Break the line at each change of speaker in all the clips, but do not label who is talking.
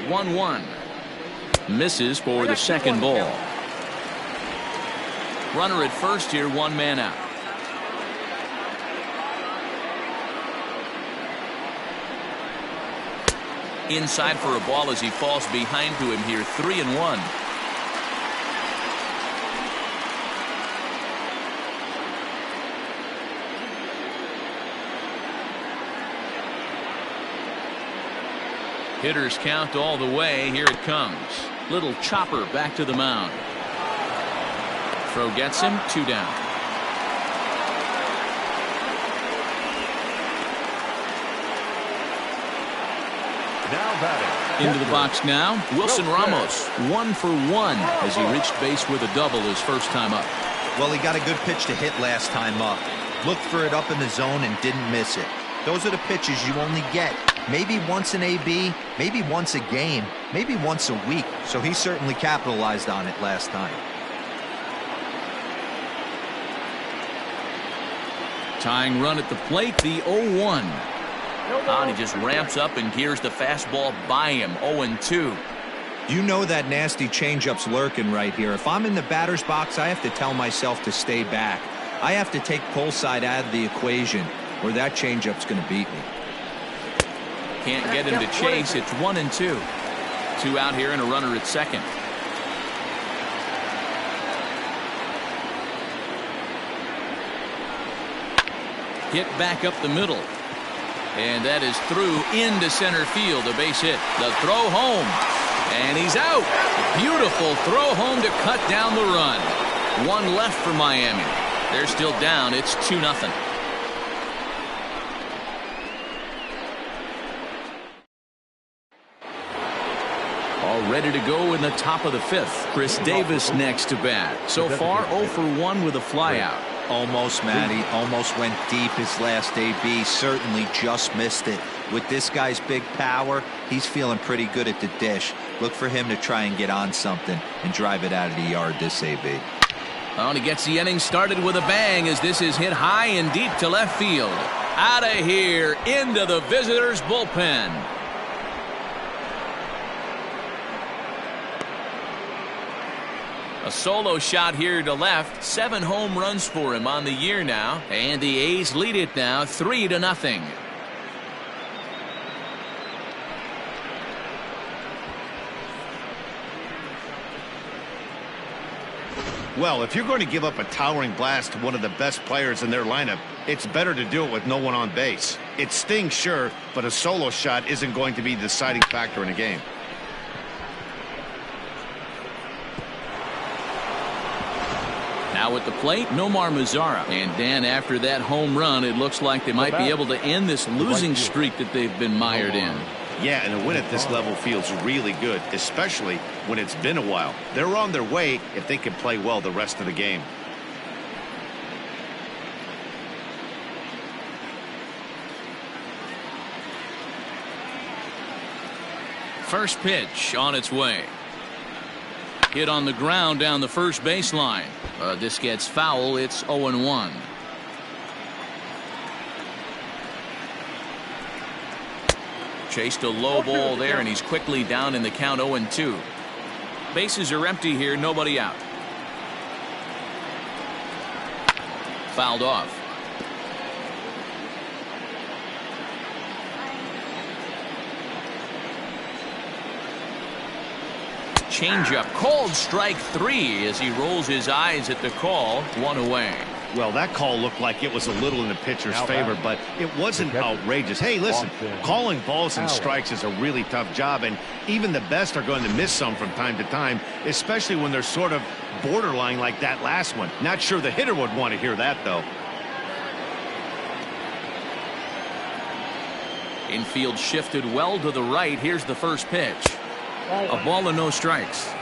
1-1. Misses for the second ball. Runner at first here, one man out. Inside for a ball as he falls behind to him here. 3-1. Hitters count all the way. Here it comes. Little chopper back to the mound. Throw gets him. 2 down.
Now batting.
Into the box now. Wilson Ramos 1 for 1 as he reached base with a double his first time up.
Well, he got a good pitch to hit last time up. Looked for it up in the zone and didn't miss it. Those are the pitches you only get maybe once in AB, maybe once a game, maybe once a week. So he certainly capitalized on it last time.
Tying run at the plate, the 0-1. And he just ramps up and gears the fastball by him. 0-2.
You know that nasty changeup's lurking right here. If I'm in the batter's box, I have to tell myself to stay back. I have to take pull side out of the equation, or that changeup's going to beat me.
Can't get him to chase. It's 1-2. 2 out here and a runner at second. Hit back up the middle. And that is through into center field. A base hit. The throw home. And he's out. Beautiful throw home to cut down the run. 1 left for Miami. They're still down. It's 2-0. All ready to go in the top of the 5th. Chris Davis next to bat. So far 0 for 1 with a flyout.
Almost, Matty. Almost went deep his last AB. Certainly just missed it. With this guy's big power, he's feeling pretty good at the dish. Look for him to try and get on something and drive it out of the yard this AB.
Oh, and he gets the inning started with a bang as this is hit high and deep to left field. Out of here into the visitors' bullpen. A solo shot here to left. 7 home runs for him on the year now. And the A's lead it now 3-0.
Well, if you're going to give up a towering blast to one of the best players in their lineup, it's better to do it with no one on base. It stings, sure, but a solo shot isn't going to be the deciding factor in a game.
Now at the plate, Nomar Mazara. And Dan, after that home run, it looks like they might be able to end this losing streak that they've been mired in.
Yeah, and a win at this level feels really good, especially when it's been a while. They're on their way if they can play well the rest of the game.
First pitch on its way. Hit on the ground down the first baseline. This gets foul. It's 0-1. Chased a low ball there, and he's quickly down in the count. 0-2. Bases are empty here. Nobody out. Fouled off. Changeup called strike 3 as he rolls his eyes at the call. 1 away.
Well, that call looked like it was a little in the pitcher's favor, but it wasn't outrageous. Hey, listen, calling balls and strikes is a really tough job, and even the best are going to miss some from time to time, especially when they're sort of borderline like that last one. Not sure the hitter would want to hear that, though.
Infield shifted well to the right. Here's the first pitch. A ball and no strikes.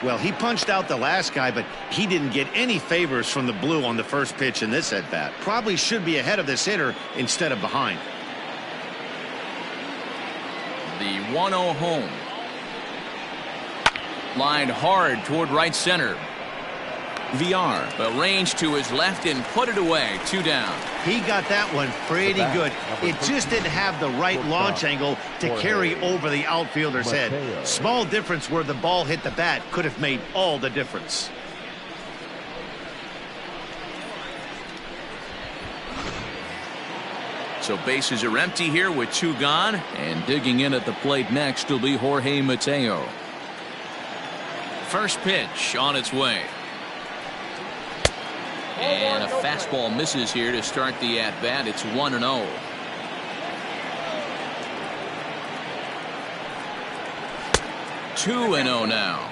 Well, he punched out the last guy, but he didn't get any favors from the blue on the first pitch in this at-bat. Probably should be ahead of this hitter instead of behind.
The 1-0 home. Lined hard toward right center. Yr, but range to his left and put it away. 2 down.
He got that one pretty good. It just didn't have the right launch angle to carry over the outfielder's head. Small difference where the ball hit the bat could have made all the difference.
So bases are empty here with 2 gone, and digging in at the plate next will be Jorge Mateo. First pitch on its way. And a fastball misses here to start the at-bat. It's 1-0. Two and 0 now.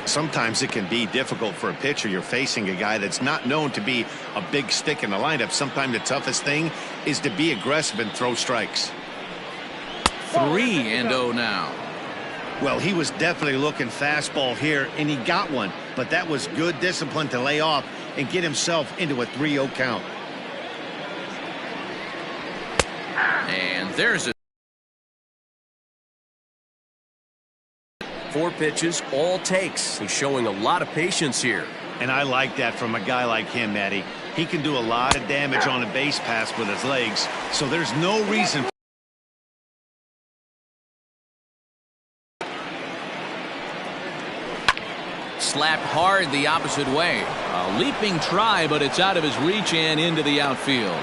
Sometimes it can be difficult for a pitcher. You're facing a guy that's not known to be a big stick in the lineup. Sometimes the toughest thing is to be aggressive and throw strikes.
3-0 now.
Well, he was definitely looking fastball here, and he got one. But that was good discipline to lay off and get himself into a 3-0 count.
And there's a 4 pitches, all takes. He's showing a lot of patience here.
And I like that from a guy like him, Matty. He can do a lot of damage on a base pass with his legs, so there's no reason.
Slapped hard the opposite way. A leaping try, but it's out of his reach and into the outfield.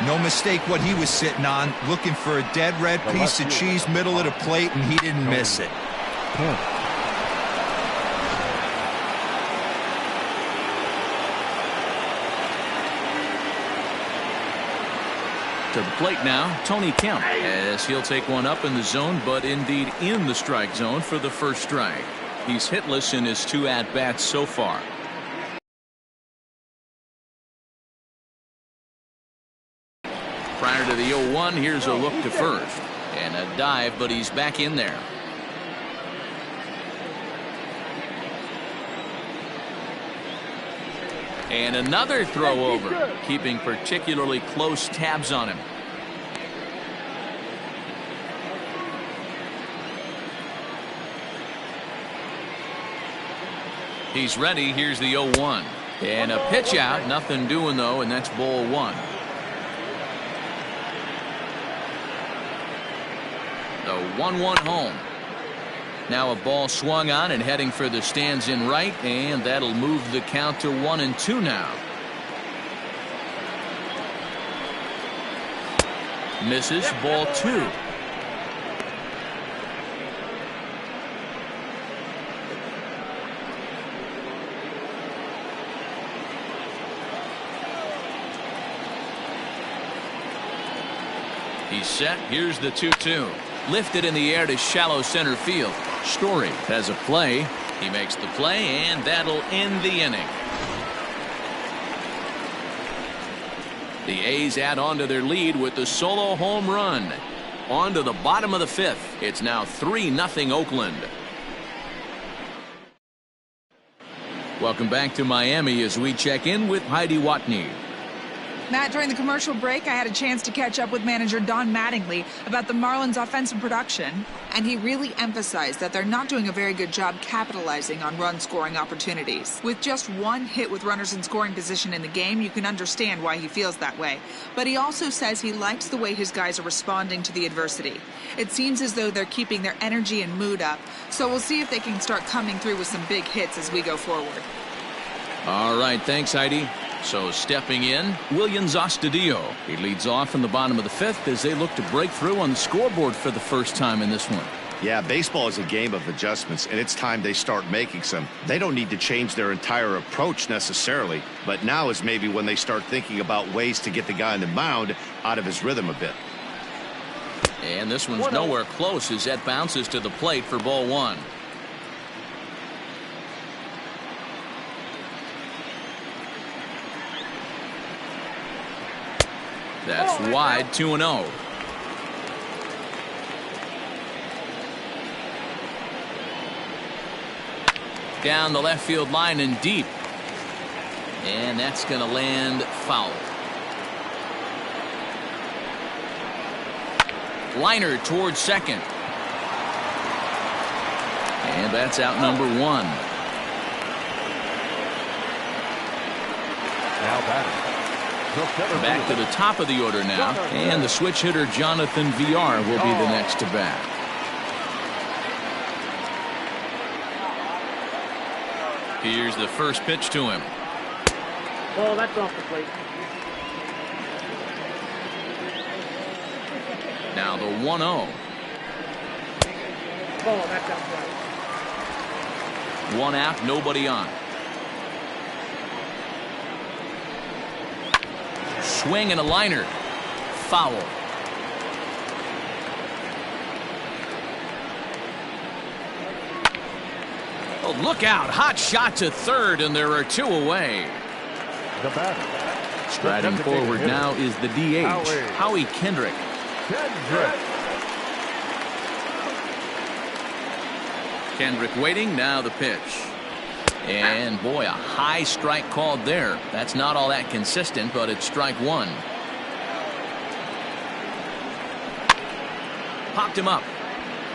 No mistake what he was sitting on, looking for a dead red piece of cheese middle of the plate, and he didn't miss it.
To the plate now, Tony Kemp, as he'll take one up in the zone, but indeed in the strike zone for the first strike. He's hitless in his 2 at-bats so far. Prior to the 0-1, here's a look to first. And a dive, but he's back in there. And another throw over, keeping particularly close tabs on him. He's ready. Here's the 0-1. And a pitch out. Nothing doing, though, and that's ball 1. The 1-1 home. Now a ball swung on and heading for the stands in right, and that'll move the count to 1-2 now. Misses, ball 2. He's set. Here's the 2-2. Lifted in the air to shallow center field. Story has a play. He makes the play, and that'll end the inning. The A's add on to their lead with the solo home run. On to the bottom of the 5th. It's now 3-0 Oakland. Welcome back to Miami as we check in with Heidi Watney.
Matt, during the commercial break, I had a chance to catch up with manager Don Mattingly about the Marlins' offensive production, and he really emphasized that they're not doing a very good job capitalizing on run-scoring opportunities. With just 1 hit with runners in scoring position in the game, you can understand why he feels that way. But he also says he likes the way his guys are responding to the adversity. It seems as though they're keeping their energy and mood up, so we'll see if they can start coming through with some big hits as we go forward.
All right, thanks, Heidi. So stepping in, Willians Astudillo. He leads off in the bottom of the 5th as they look to break through on the scoreboard for the first time in this one.
Yeah, baseball is a game of adjustments, and it's time they start making some. They don't need to change their entire approach necessarily, but now is maybe when they start thinking about ways to get the guy on the mound out of his rhythm a bit.
And this one's nowhere close as that bounces to the plate for ball 1. That's wide, 2-0. Down the left field line and deep. And that's going to land foul. Liner towards second. And that's out number 1.
Now batting.
Back to the top of the order now, and the switch hitter Jonathan VR will be the next to bat. Here's the first pitch to him.
Oh, that's off the plate.
Now the 1-0.
Oh, that's outside.
1 out, nobody on. Swing and a liner. Foul. Oh, look out. Hot shot to third, and there are 2 away.
The batter.
Striding forward now is the DH, Howie Kendrick. Kendrick waiting, now the pitch. And boy, a high strike called there. That's not all that consistent, but it's strike 1. Popped him up.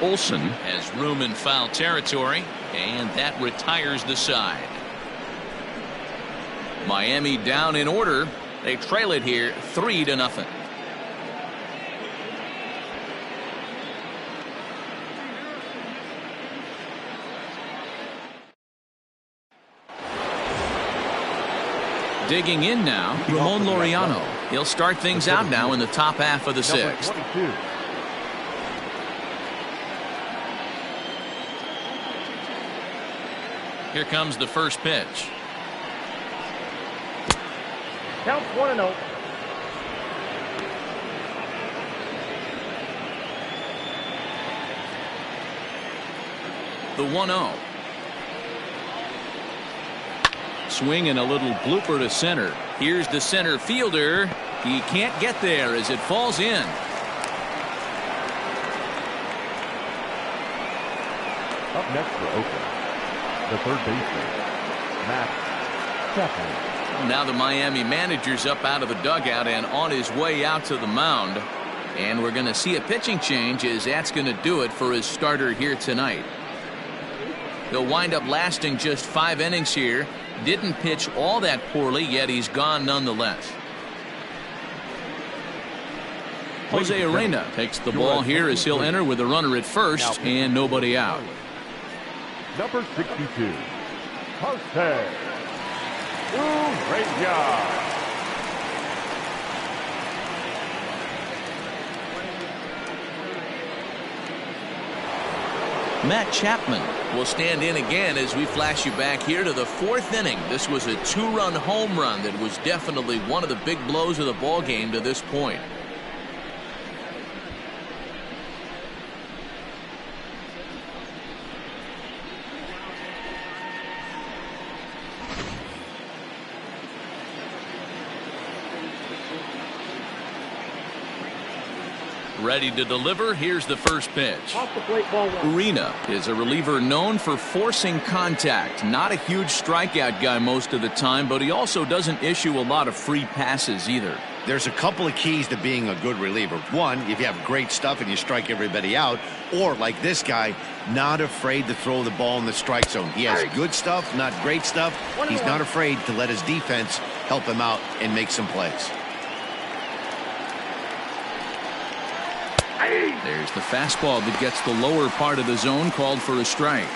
Olsen has room in foul territory, and that retires the side. Miami down in order. They trail it here 3-0. Digging in now, Ramon Laureano. He'll start things out now in the top half of the 6th. Here comes the first pitch.
Count 1-0.
The 1-0. Swing and a little blooper to center. Here's the center fielder. He can't get there as it falls in.
Up next for Oakland, the third baseman, Matt Chapman.
Now the Miami manager's up out of the dugout and on his way out to the mound. And we're going to see a pitching change as that's going to do it for his starter here tonight. He'll wind up lasting just 5 innings here. Didn't pitch all that poorly, yet he's gone nonetheless. Jose Arena takes the ball here as he'll enter with a runner at first and nobody out.
Number 62, Jose Urena.
Matt Chapman will stand in again as we flash you back here to the 4th inning. This was a 2-run home run that was definitely one of the big blows of the ball game to this point. Ready to deliver. Here's the first pitch.
Off the plate, ball 1.
Urena is a reliever known for forcing contact. Not a huge strikeout guy most of the time, but he also doesn't issue a lot of free passes either.
There's a couple of keys to being a good reliever. One, if you have great stuff and you strike everybody out, or like this guy, not afraid to throw the ball in the strike zone. He has good stuff, not great stuff. He's not afraid to let his defense help him out and make some plays.
There's the fastball that gets the lower part of the zone, called for a strike.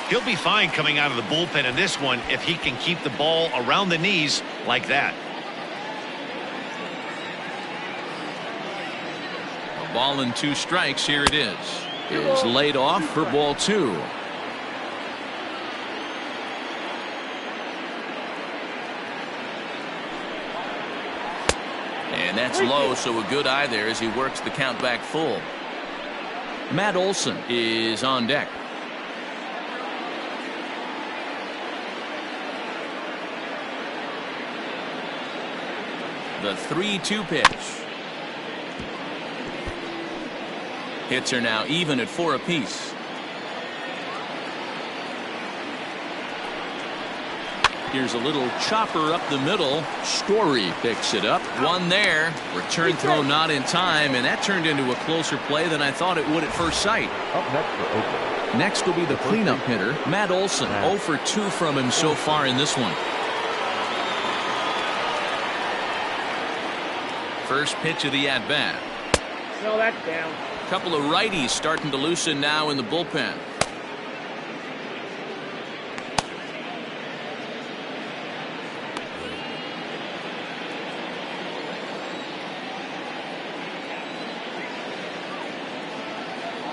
He'll be fine coming out of the bullpen in this one if he can keep the ball around the knees like that.
A ball and 2 strikes. Here it is laid off for ball 2. And that's low, so a good eye there as he works the count back full. Matt Olson is on deck. The 3-2 pitch. Hits are now even at 4 apiece. Here's a little chopper up the middle. Story picks it up. One there. Return throw not in time, and that turned into a closer play than I thought it would at first sight.
Up next for Oakland.
Next will be the cleanup hitter, Matt Olson. 0 for 2 from him so far in this one. First pitch of the at-bat.
No, that's down.
Couple of righties starting to loosen now in the bullpen.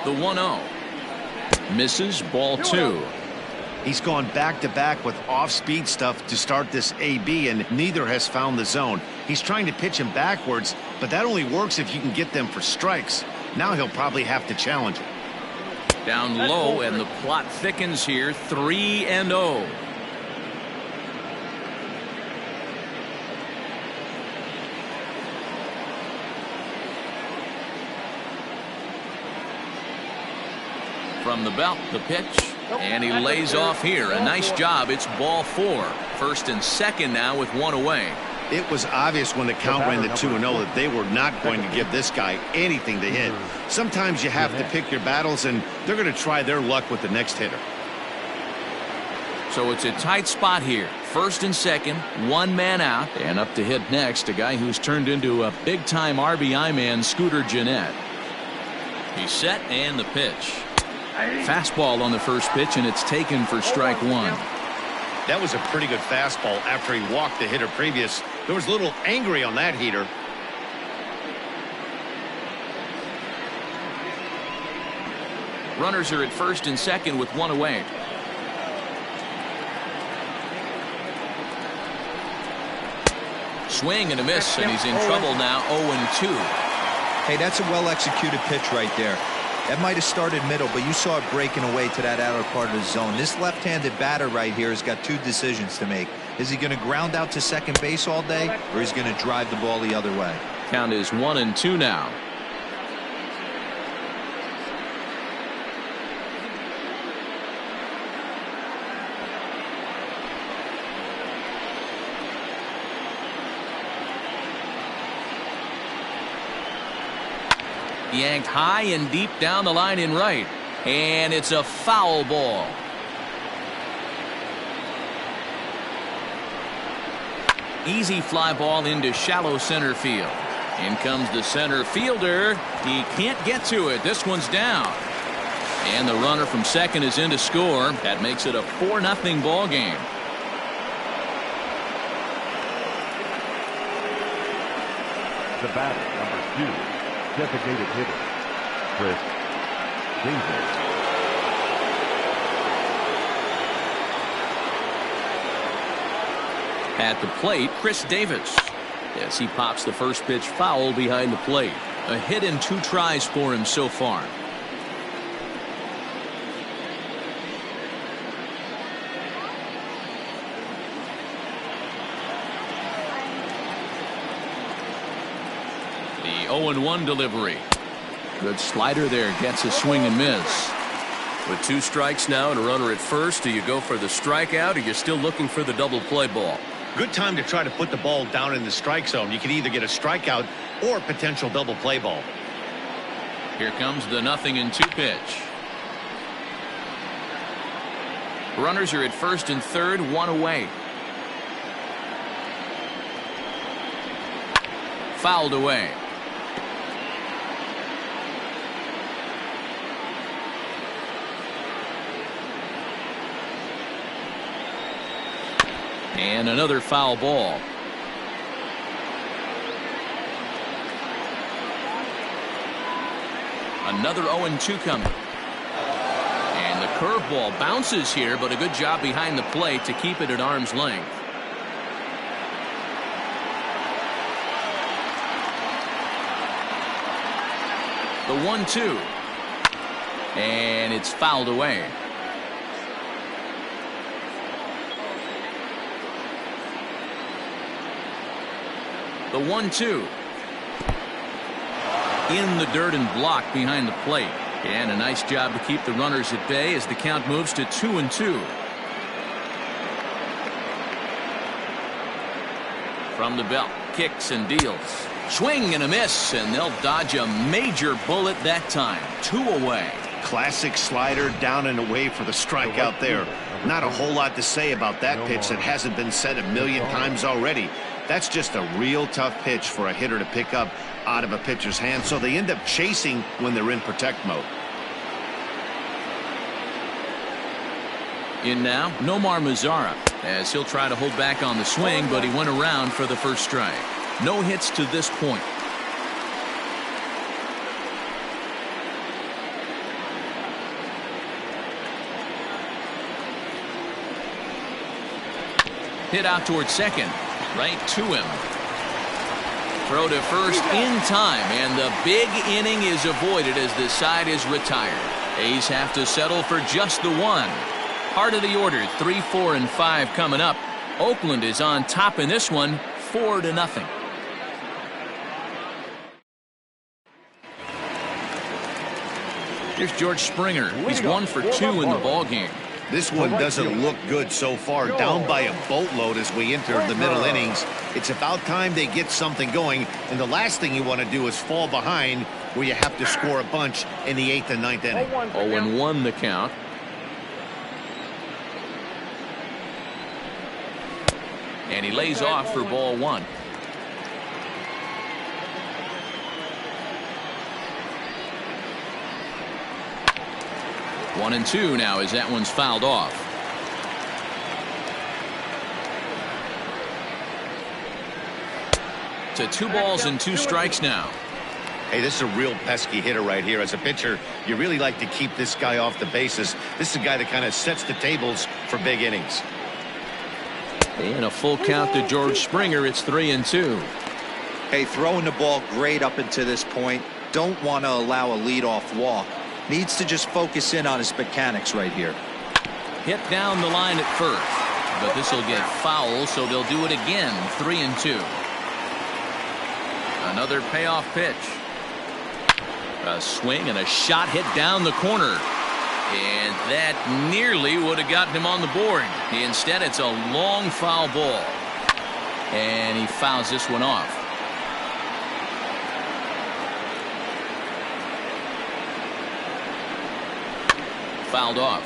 The 1-0. Misses, ball 2.
He's gone back-to-back with off-speed stuff to start this AB, and neither has found the zone. He's trying to pitch him backwards, but that only works if you can get them for strikes. Now he'll probably have to challenge it.
Down low, and the plot thickens here. 3-0. From the belt, the pitch, and he lays off here. A nice job. It's ball 4. First and second now with 1 away.
It was obvious when the count ran to 2-0 that they were not going to give this guy anything to hit. Sometimes you have to pick your battles, and they're going to try their luck with the next hitter.
So it's a tight spot here. First and second, 1 man out, and up to hit next, a guy who's turned into a big-time RBI man, Scooter Gennett. He's set, and the pitch. Fastball on the first pitch, and it's taken for strike 1.
That was a pretty good fastball after he walked the hitter previous. There was a little angry on that heater.
Runners are at first and second with 1 away. Swing and a miss, and he's in trouble now. 0-2.
Hey, that's a well-executed pitch right there. That might have started middle, but you saw it breaking away to that outer part of the zone. This left-handed batter right here has got 2 decisions to make. Is he going to ground out to second base all day, or is he going to drive the ball the other way?
Count is 1-2 now. Yanked high and deep down the line in right, and it's a foul ball. Easy fly ball into shallow center field. In comes the center fielder. He can't get to it. This one's down, and the runner from second is in to score. That makes it a 4-0 ball game.
The batter, number 2. Designated hitter, Chris Davis.
At the plate, Chris Davis. Yes, he pops the first pitch foul behind the plate. A hit and 2 tries for him so far. The 0-1 delivery. Good slider there. Gets a swing and miss.
With 2 strikes now and a runner at first, do you go for the strikeout, or you're still looking for the double play ball?
Good time to try to put the ball down in the strike zone. You can either get a strikeout or potential double play ball.
Here comes the 0-2 pitch. Runners are at first and third, 1 away. Fouled away. And another foul ball. Another 0-2 coming. And the curveball bounces here, but a good job behind the plate to keep it at arm's length. The 1-2. And it's fouled away. The 1-2. In the dirt and blocked behind the plate. And a nice job to keep the runners at bay as the count moves to 2-2. From the belt, kicks and deals. Swing and a miss, and they'll dodge a major bullet that time. 2 away.
Classic slider down and away for the strikeout there. Not a whole lot to say about that pitch that hasn't been said a million times already. That's just a real tough pitch for a hitter to pick up out of a pitcher's hand, so they end up chasing when they're in protect mode.
In now, Nomar Mazara, as he'll try to hold back on the swing, but he went around for the first strike. No hits to this point. Hit out towards second, right to him. Throw to first in time, and the big inning is avoided as the side is retired. A's have to settle for just the one. Heart of the order, 3, 4, and 5 coming up. Oakland is on top in this one, 4-0. Here's George Springer. He's 1 for 2 in the ballgame.
This one doesn't look good so far. Down by a boatload as we enter the middle innings. It's about time they get something going, and the last thing you want to do is fall behind where you have to score a bunch in the 8th and 9th inning.
0-1 the count. And he lays off for ball 1. One and 2 now as that one's fouled off. To 2 balls and 2 strikes now.
Hey, this is a real pesky hitter right here. As a pitcher, you really like to keep this guy off the bases. This is a guy that kind of sets the tables for big innings.
And a full count to George Springer. It's 3-2.
Hey, throwing the ball great up until this point. Don't want to allow a leadoff walk. Needs to just focus in on his mechanics right here.
Hit down the line at first, but this will get foul, so they'll do it again. 3-2. Another payoff pitch. A swing and a shot hit down the corner. And that nearly would have gotten him on the board. Instead, it's a long foul ball. And he fouls this one off. Fouled off.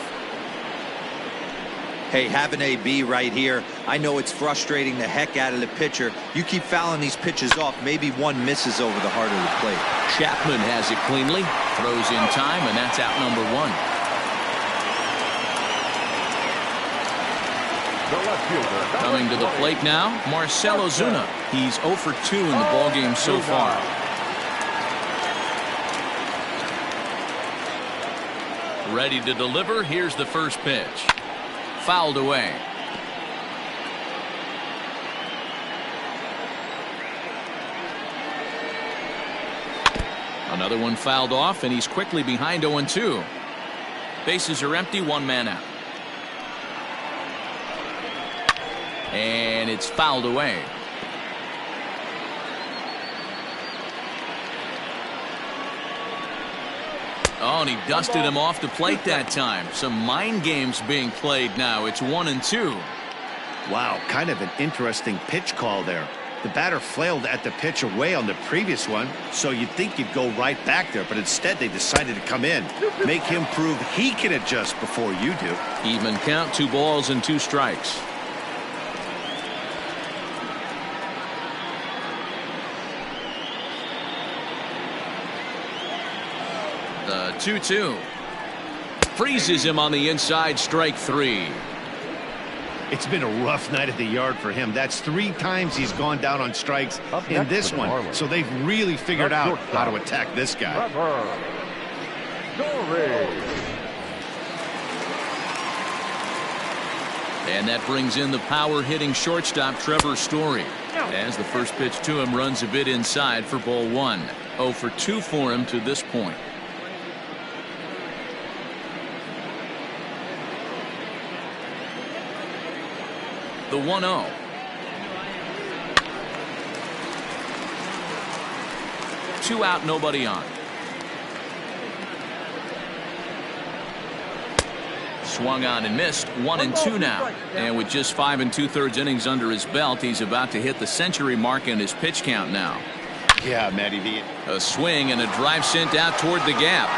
Hey, have an AB right here. I know it's frustrating the heck out of the pitcher. You keep fouling these pitches off, maybe one misses over the heart of the plate.
Chapman has it cleanly. Throws in time, and that's out number 1. Coming to the plate now, Marcell Ozuna. He's 0 for 2 in the ballgame so far. Ready to deliver. Here's the first pitch. Fouled away. Another one fouled off, and he's quickly behind 0-2. Bases are empty, 1 man out. And it's fouled away. Oh, and he dusted him off the plate that time. Some mind games being played now. It's 1-2.
Wow, kind of an interesting pitch call there. The batter flailed at the pitch away on the previous one, so you'd think you'd go right back there, but instead they decided to come in. Make him prove he can adjust before you do.
Even count, 2 balls and 2 strikes. The 2-2. Freezes him on the inside, strike 3.
It's been a rough night at the yard for him. That's 3 times he's gone down on strikes in this one.
Marlins.
So they've really figured out how to attack this guy.
And that brings in the power hitting shortstop Trevor Story. As the first pitch to him runs a bit inside for ball 1. 0 for 2 for him to this point. The 1-0. Two out, nobody on. Swung on and missed. 1-2 now. And with just 5 2/3 innings under his belt, he's about to hit the century mark in his pitch count now.
Yeah, Matty V.
A swing and a drive sent out toward the gap.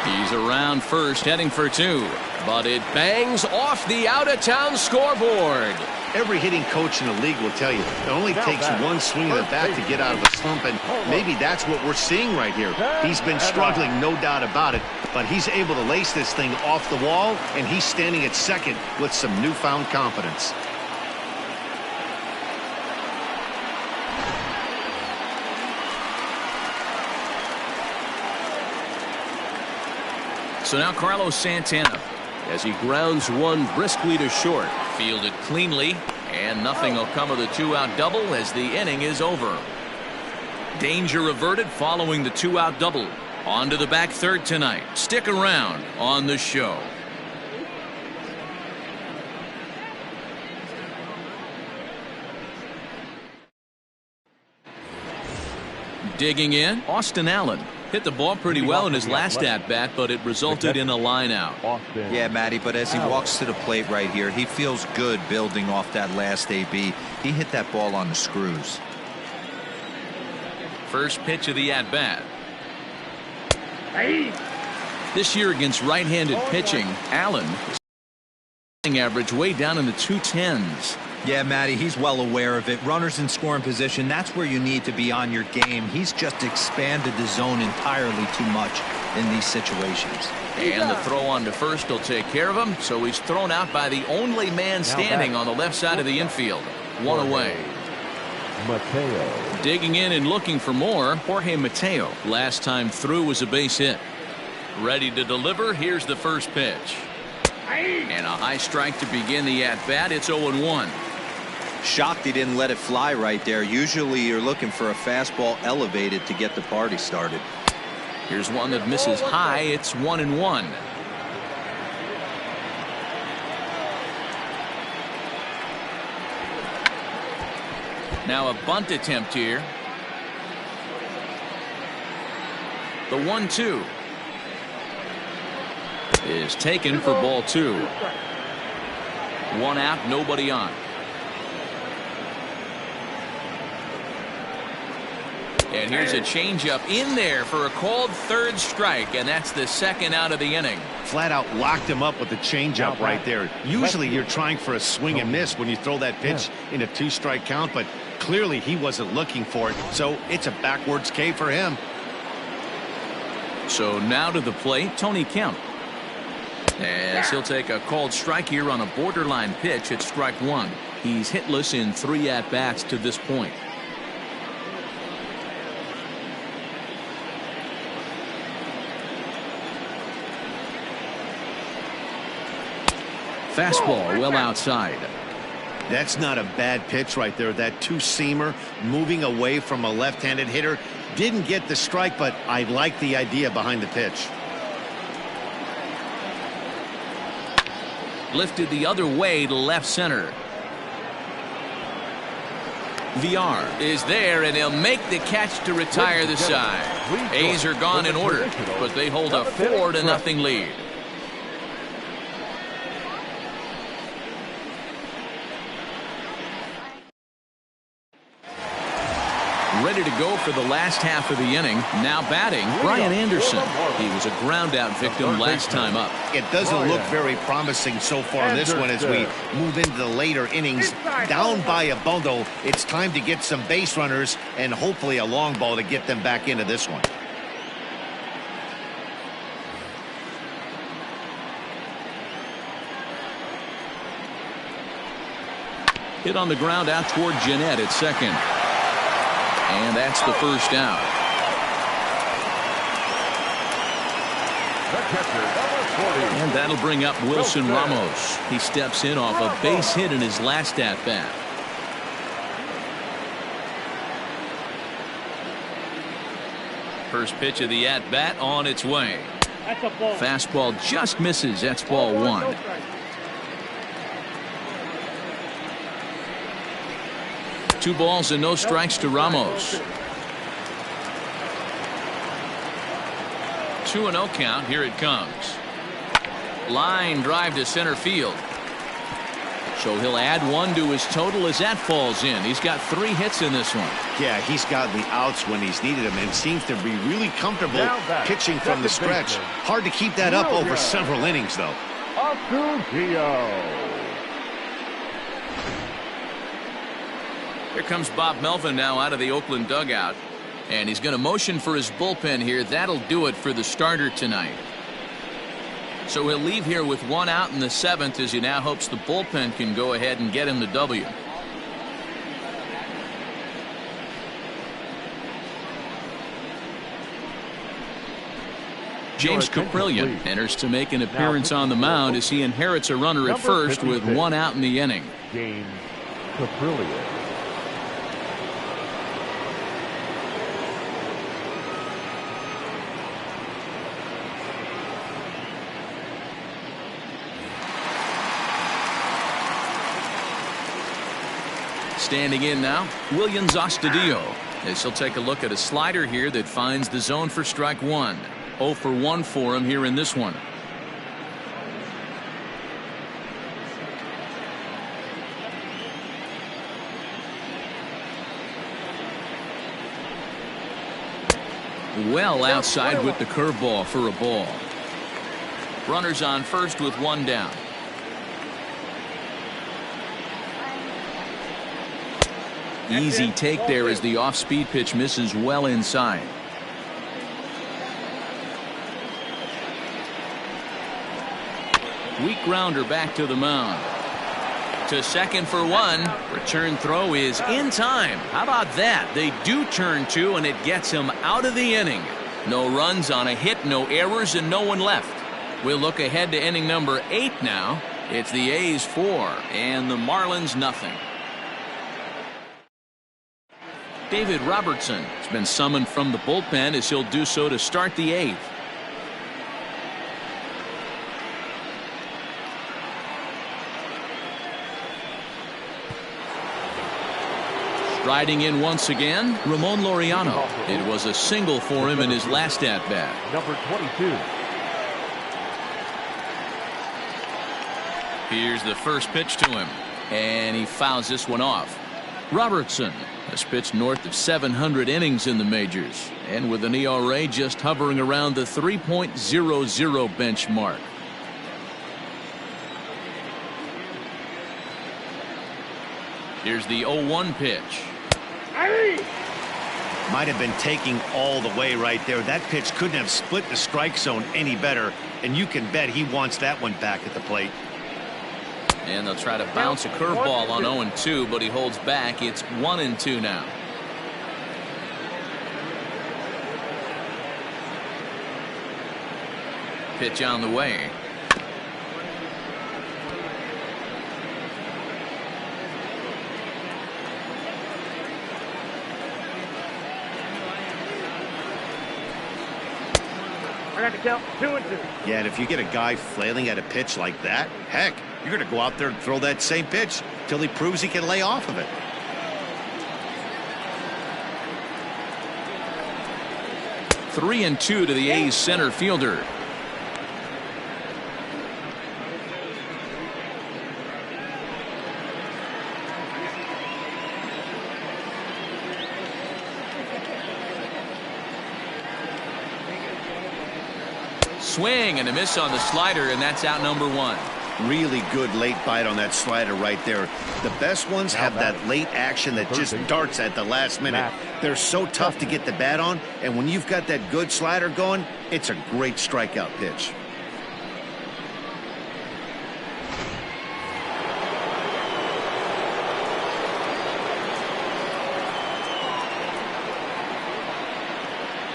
He's around first, heading for 2. But it bangs off the out-of-town scoreboard.
Every hitting coach in the league will tell you it only takes one swing of the bat to get out of a slump, and maybe that's what we're seeing right here. He's been struggling, no doubt about it, but he's able to lace this thing off the wall, and he's standing at second with some newfound confidence.
So now Carlos Santana,
as he grounds one briskly to short.
fielded cleanly, and nothing will come of the two-out double as the inning is over. Danger averted following the two-out double. On to the back third tonight. Stick around on the show. Digging in, Austin Allen. Hit the ball pretty well in his last at-bat, but it resulted in a line out.
Yeah, Matty, but as he walks to the plate right here, he feels good building off that last AB. He hit that ball on the screws.
First pitch of the at-bat. This year against right-handed pitching, Allen is average way down in the 210s.
Yeah, Matty, he's well aware of it. Runners in scoring position, that's where you need to be on your game. He's just expanded the zone entirely too much in these situations.
And the throw on to first will take care of him, so he's thrown out by the only man standing on the left side of the infield. One away.
Mateo.
Digging in and looking for more, Jorge Mateo. Last time through was a base hit. Ready to deliver, here's the first pitch. And a high strike to begin the at-bat. It's 0-1.
Shocked he didn't let it fly right there. Usually you're looking for a fastball elevated to get the party started.
Here's one that misses high. It's 1-1. Now a bunt attempt here. The 1-2 is taken for ball two. One out, nobody on. And here's a changeup in there for a called third strike, and that's the second out of the inning.
Flat out locked him up with the changeup right there. Usually you're trying for a swing and miss when you throw that pitch in a two-strike count, but clearly he wasn't looking for it, so it's a backwards K for him.
So now to the plate, Tony Kemp. As he'll take a called strike here on a borderline pitch at strike one. He's hitless in 3 at-bats to this point. Fastball well outside.
That's not a bad pitch right there. That two-seamer moving away from a left-handed hitter. Didn't get the strike, but I like the idea behind the pitch.
Lifted the other way to left center. VR is there, and he'll make the catch to retire the side. A's are gone in order, but they hold a 4-0 lead. Ready to go for the last half of the inning. Now batting, Brian Anderson. He was a ground out victim last time up.
It doesn't look very promising so far in this one as we move into the later innings. Down by a bundle, it's time to get some base runners and hopefully a long ball to get them back into this one.
Hit on the ground out toward Jeanette at second. And that's the first out. And that'll bring up Wilson Ramos. He steps in off a base hit in his last at-bat. First pitch of the at-bat on its way. Fastball just misses. That's ball one. Two balls and no strikes to Ramos. 2-0 count. Here it comes. Line drive to center field. So he'll add one to his total as that falls in. He's got 3 hits in this one.
Yeah, he's gotten the outs when he's needed them and seems to be really comfortable pitching from the stretch. Hard to keep that up over several innings, though.
Here comes Bob Melvin now out of the Oakland dugout. And he's going to motion for his bullpen here. That'll do it for the starter tonight. So he'll leave here with 1 out in the 7th as he now hopes the bullpen can go ahead and get him the W. James Caprillion enters to make an appearance on the mound as he inherits a runner at first with 1 out in the inning.
James Caprillion.
Standing in now, Williams Astudillo, as he'll take a look at a slider here that finds the zone for strike 1. 0 for 1 for him here in this one. Well outside with the curveball for a ball. Runners on first with 1 down. Easy take there as the off-speed pitch misses well inside. Weak grounder back to the mound. To second for 1. Return throw is in time. How about that? They do turn 2, and it gets him out of the inning. No runs on a hit, no errors, and no one left. We'll look ahead to inning number 8 now. It's the A's 4 and the Marlins nothing. David Robertson has been summoned from the bullpen as he'll do so to start the 8th. Riding in once again, Ramon Laureano. It was a single for him in his last at-bat.
Number 22.
Here's the first pitch to him, and he fouls this one off. Robertson has pitched north of 700 innings in the majors, and with an ERA just hovering around the 3.00 benchmark. Here's the 0-1 pitch.
Might have been taking all the way right there. That pitch couldn't have split the strike zone any better, and you can bet he wants that one back at the plate.
And they'll try to bounce a curveball on 0-2, but he holds back. It's 1-2 now. Pitch on the way.
I got to count 2-2.
Yeah, and if you get a guy flailing at a pitch like that, heck, you're going to go out there and throw that same pitch till he proves he can lay off of it.
Three and 2 to the A's center fielder. Swing and a miss on the slider, and that's out number 1.
Really good late bite on that slider right there. The best ones have that late action that just darts at the last minute. They're so tough to get the bat on, and when you've got that good slider going, it's a great strikeout pitch.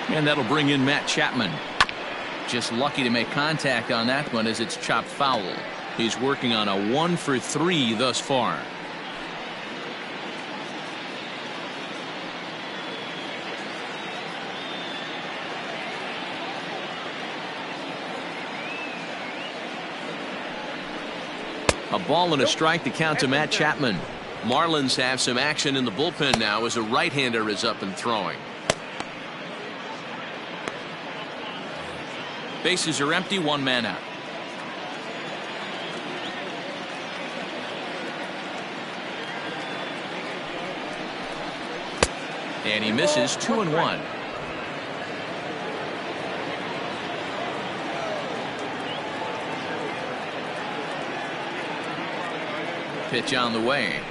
And that'll bring in Matt Chapman. Just lucky to make contact on that one as it's chopped foul. He's working on a 1 for 3 thus far. A ball and a strike to count to Matt Chapman. Marlins have some action in the bullpen now as a right-hander is up and throwing. Bases are empty, 1 man out. And he misses 2-1. Pitch on the way.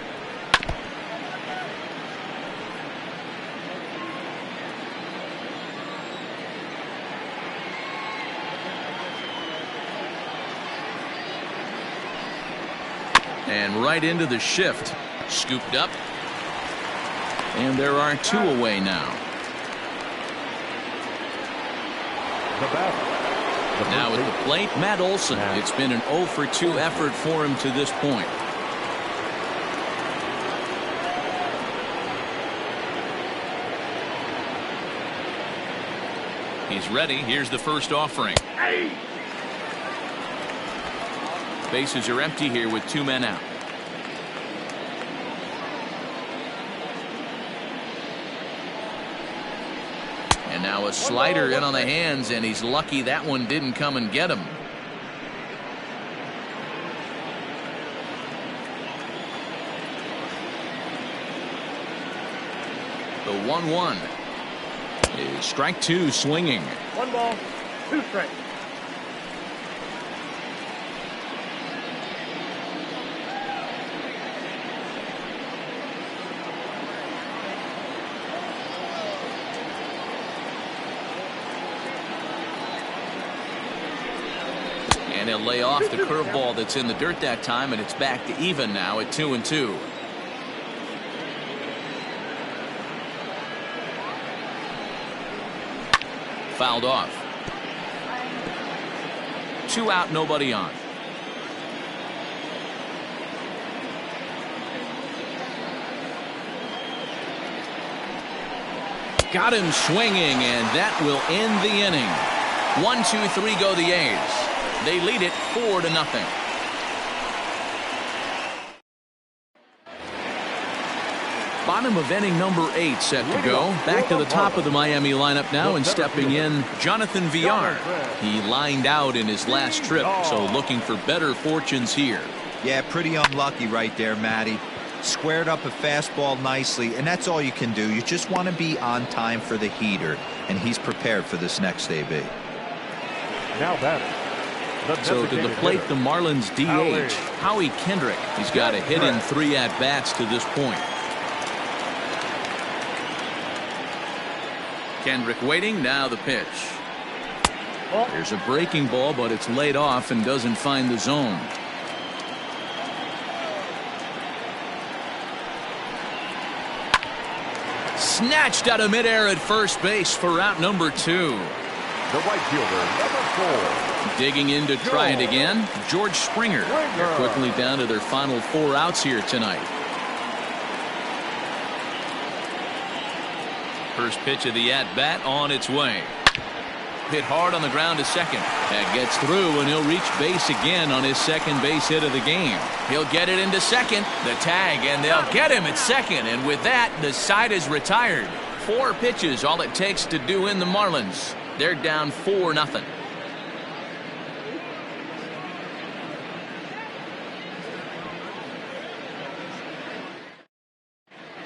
And right into the shift. Scooped up. And there are 2 away now.
The batter.
Now at the plate, Matt Olson. It's been an 0 for 2 effort for him to this point. He's ready. Here's the first offering. Bases are empty here with 2 men out. And now a slider in on the hands, and he's lucky that one didn't come and get him. The 1-1 is strike 2 swinging.
1 ball, 2 strikes.
And he'll lay off the curveball that's in the dirt that time, and it's back to even now at 2-2. Fouled off. 2 out, nobody on. Got him swinging, and that will end the inning. 1, 2, 3 go the A's. They lead it 4-0. Bottom of inning number 8 set to go. Back to the top of the Miami lineup now, and stepping in, Jonathan Villar. He lined out in his last trip, so looking for better fortunes here.
Yeah, pretty unlucky right there, Matty. Squared up a fastball nicely, and that's all you can do. You just want to be on time for the heater, and he's prepared for this next AB.
Now batter.
So to the plate, the Marlins DH, Howie Kendrick. He's got a hit in 3 at-bats to this point. Kendrick waiting, now the pitch. There's a breaking ball, but it's laid off and doesn't find the zone. Snatched out of midair at first base for out number 2.
The right fielder, number 4.
Digging in to try it again, George Springer. They're quickly down to their final 4 outs here tonight. First pitch of the at-bat on its way. Hit hard on the ground to second. That gets through, and he'll reach base again on his second base hit of the game. He'll get it into second. The tag, and they'll get him at second. And with that, the side is retired. 4 pitches, all it takes to do in the Marlins. They're down 4-0.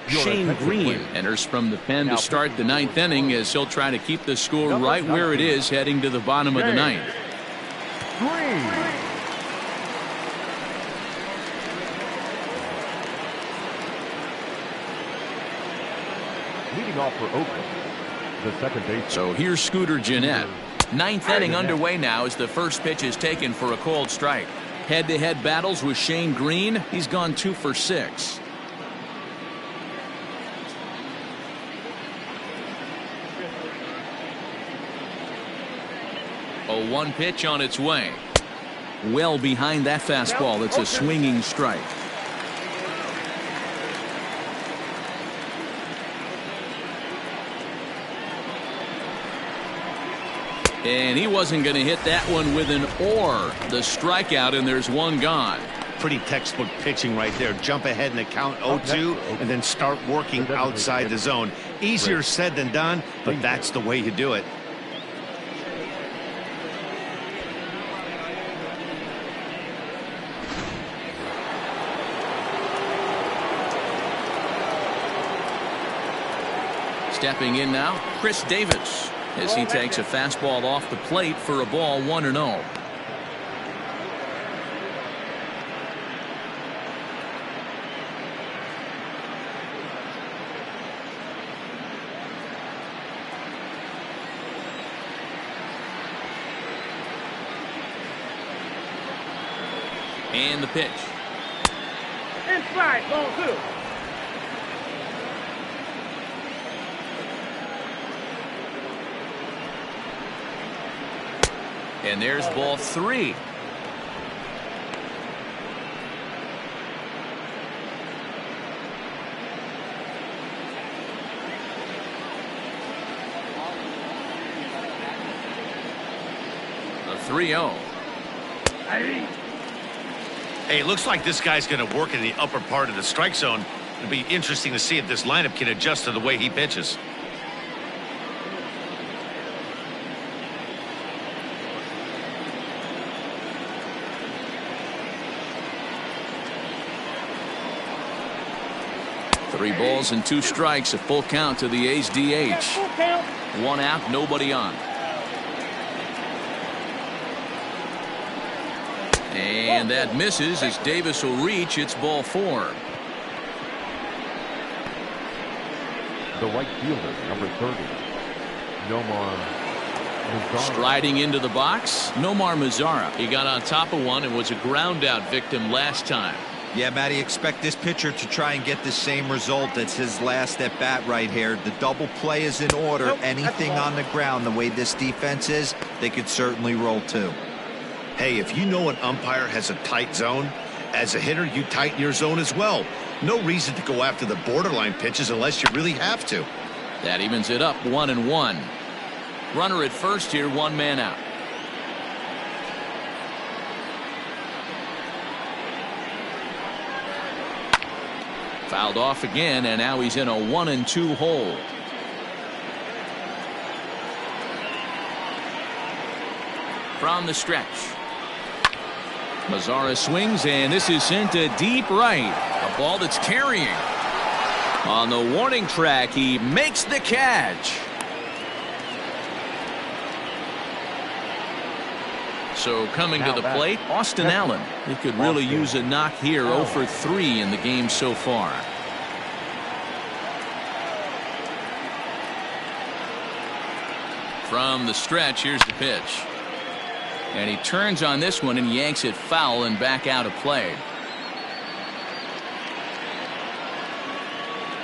Shane Green enters from the pen to start the 9th inning, as he'll try to keep the score right where it is heading to the bottom of the 9th.
Leading off for Oakland, the second base.
So here's Scooter Gennett. 9th inning underway now as the first pitch is taken for a called strike. Head-to-head battles with Shane Green. He's gone 2 for 6. A 1 pitch on its way. Well behind that fastball. It's a swinging strike. And he wasn't going to hit that one with an or. The strikeout, and there's 1 gone.
Pretty textbook pitching right there. Jump ahead in the count 0-2 and then start working outside the zone. Easier said than done, but that's the way you do it.
Stepping in now, Chris Davis, as he takes a fastball off the plate for a ball, 1-0. And the pitch.
2 strikes, ball 2.
And there's ball 3. The 3-0.
Hey, it looks like this guy's going to work in the upper part of the strike zone. It'll be interesting to see if this lineup can adjust to the way he pitches.
Three balls and 2 strikes, a full count to the A's DH. 1 out, nobody on. And that misses as Davis will reach. It's ball 4.
The right fielder, number 30, Nomar Mazara.
Striding into the box, Nomar Mazara. He got on top of one and was a ground out victim last time.
Yeah, Matty, expect this pitcher to try and get the same result. That's his last at bat right here. The double play is in order. Anything on the ground, the way this defense is, they could certainly roll too.
Hey, if you know an umpire has a tight zone, as a hitter, you tighten your zone as well. No reason to go after the borderline pitches unless you really have to.
That evens it up 1-1. Runner at first here, 1 man out. Fouled off again, and now he's in a 1-2 hole. From the stretch, Mazara swings, and this is sent to deep right. A ball that's carrying. On the warning track, he makes the catch. So coming to the plate, Austin Allen. He could really use a knock here. 0 for 3 in the game so far. From the stretch, here's the pitch. And he turns on this one and yanks it foul and back out of play.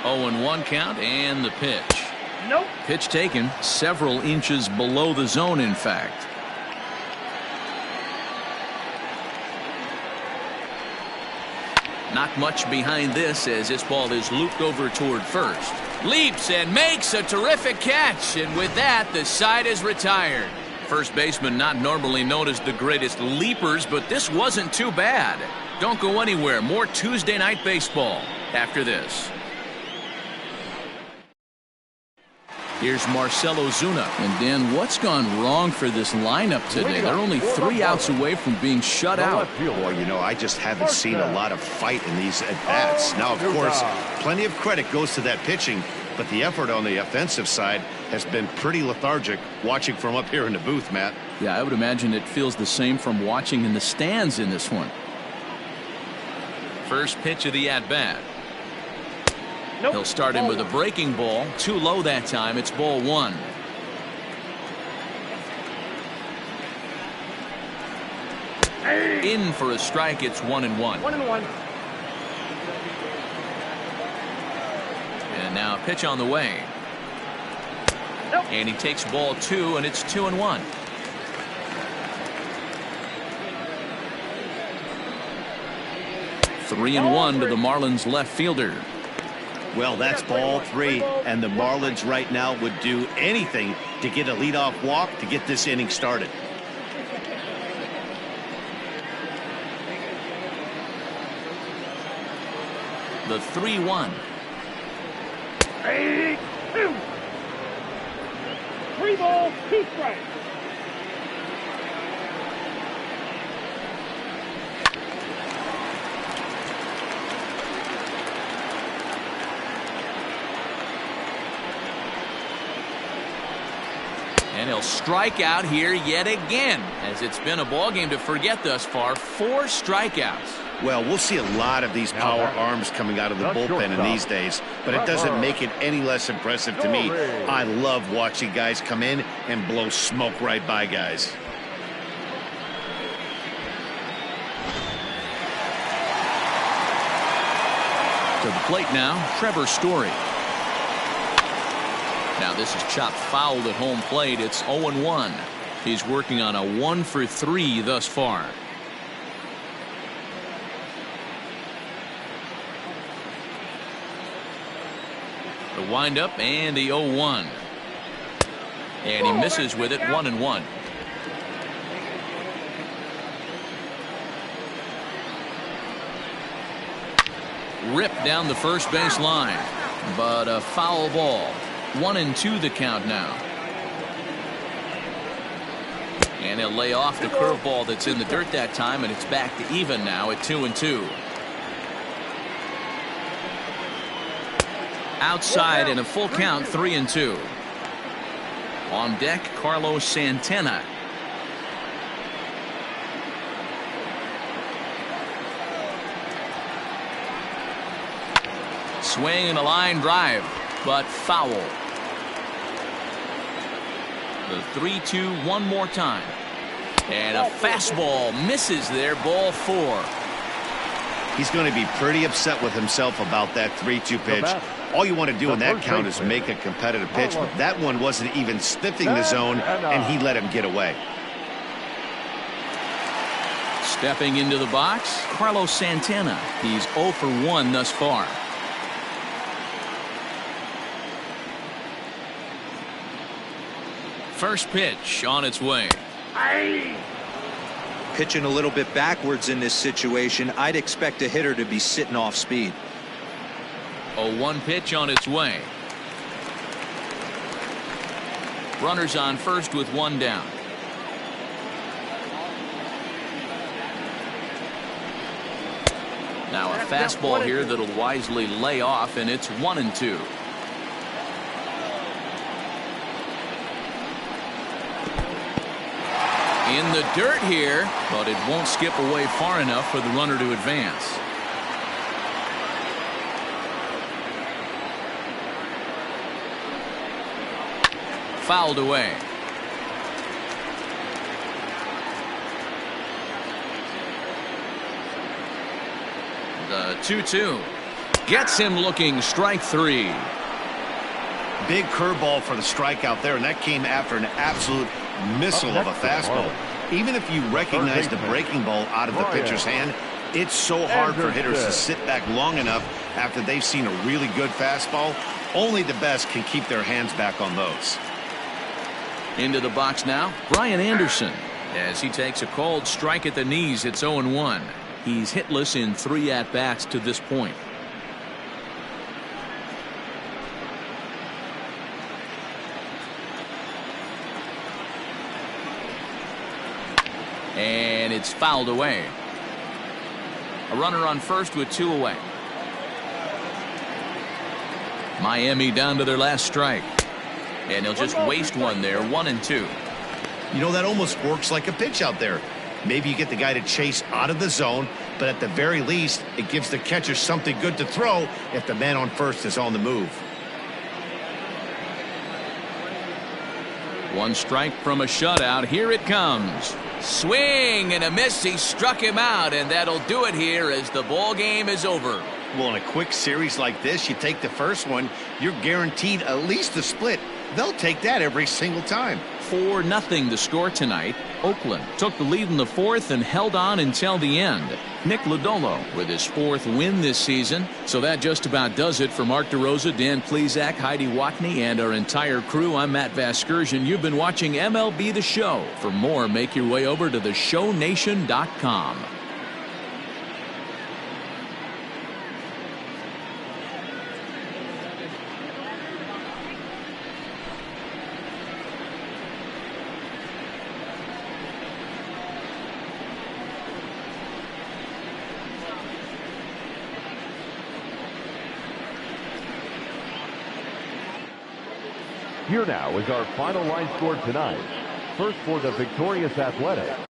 0-1 count, and the pitch.
Nope.
Pitch taken several inches below the zone, in fact. Not much behind this as this ball is looped over toward first. Leaps and makes a terrific catch, and with that the side is retired. First baseman not normally known as the greatest leapers, but this wasn't too bad. Don't go anywhere. More Tuesday Night Baseball after this. Here's Marcell Ozuna. And Dan, what's gone wrong for this lineup today? They're only 3 outs away from being shut out.
Boy, you know, I just haven't seen a lot of fight in these at-bats. Now, of course, plenty of credit goes to that pitching, but the effort on the offensive side has been pretty lethargic watching from up here in the booth, Matt.
Yeah, I would imagine it feels the same from watching in the stands in this one. First pitch of the at-bat.
Nope.
He'll start him with a breaking ball. Too low that time. It's ball 1. In for a strike. It's 1-1.
1-1.
And now a pitch on the way.
Nope.
And he takes ball 2, and it's 2-1. Three and 1 to the Marlins left fielder.
Well, that's ball 3, and the Marlins right now would do anything to get a leadoff walk to get this inning started.
The 3-1.
2. 3 balls, 2 strikes.
And he'll strike out here yet again, as it's been a ball game to forget thus far. 4 strikeouts.
Well, we'll see a lot of these power arms coming out of the bullpen in these days, but it doesn't make it any less impressive to me. I love watching guys come in and blow smoke right by guys.
To the plate now, Trevor Story. Now this is chopped foul at home plate. It's 0-1. He's working on a 1-for-3 thus far. The windup and the 0-1. And he misses with it, 1-1. Ripped down the first base line, but a foul ball. 1-2 the count now. And he'll lay off the curveball that's in the dirt that time, and it's back to even now at 2-2. Outside in a full count, 3-2. On deck, Carlos Santana. Swing and a line drive, but foul. The 3-2 one more time. And a fastball misses there, ball 4.
He's going to be pretty upset with himself about that 3-2 pitch. All you want to do in that count is make a competitive pitch, but that one wasn't even sniffing the zone, and he let him get away.
Stepping into the box, Carlos Santana. He's 0 for 1 thus far. First pitch on its way.
Pitching a little bit backwards in this situation. I'd expect a hitter to be sitting off speed.
0-1 pitch on its way. Runners on first with 1 down. Now a fastball here that'll wisely lay off, and it's 1-2. In the dirt here, but it won't skip away far enough for the runner to advance. Fouled away. The 2-2 gets him looking, strike 3.
Big curveball for the strikeout there, and that came after an absolute missile of a fastball. Even if you recognize the breaking ball out of the pitcher's hand, it's so hard for hitters to sit back long enough after they've seen a really good fastball. Only the best can keep their hands back on those.
Into the box now, Brian Anderson, as he takes a called strike at the knees. It's 0-1. He's hitless in 3 at-bats to this point. And it's fouled away. A runner on first with 2 away. Miami down to their last strike. And he'll just waste one there, 1-2.
You know, that almost works like a pitch out there. Maybe you get the guy to chase out of the zone, but at the very least, it gives the catcher something good to throw if the man on first is on the move.
1 strike from a shutout. Here it comes. Swing and a miss. He struck him out, and that'll do it here as the ball game is over.
Well, in a quick series like this, you take the first one, you're guaranteed at least a split. They'll take that every single time.
4-0 the score tonight. Oakland took the lead in the 4th and held on until the end. Nick Lodolo with his 4th win this season. So that just about does it for Mark DeRosa, Dan Plesac, Heidi Watney, and our entire crew. I'm Matt Vasgersian. You've been watching MLB The Show. For more, make your way over to theshownation.com.
Here now is our final line score tonight. First for the victorious Athletics,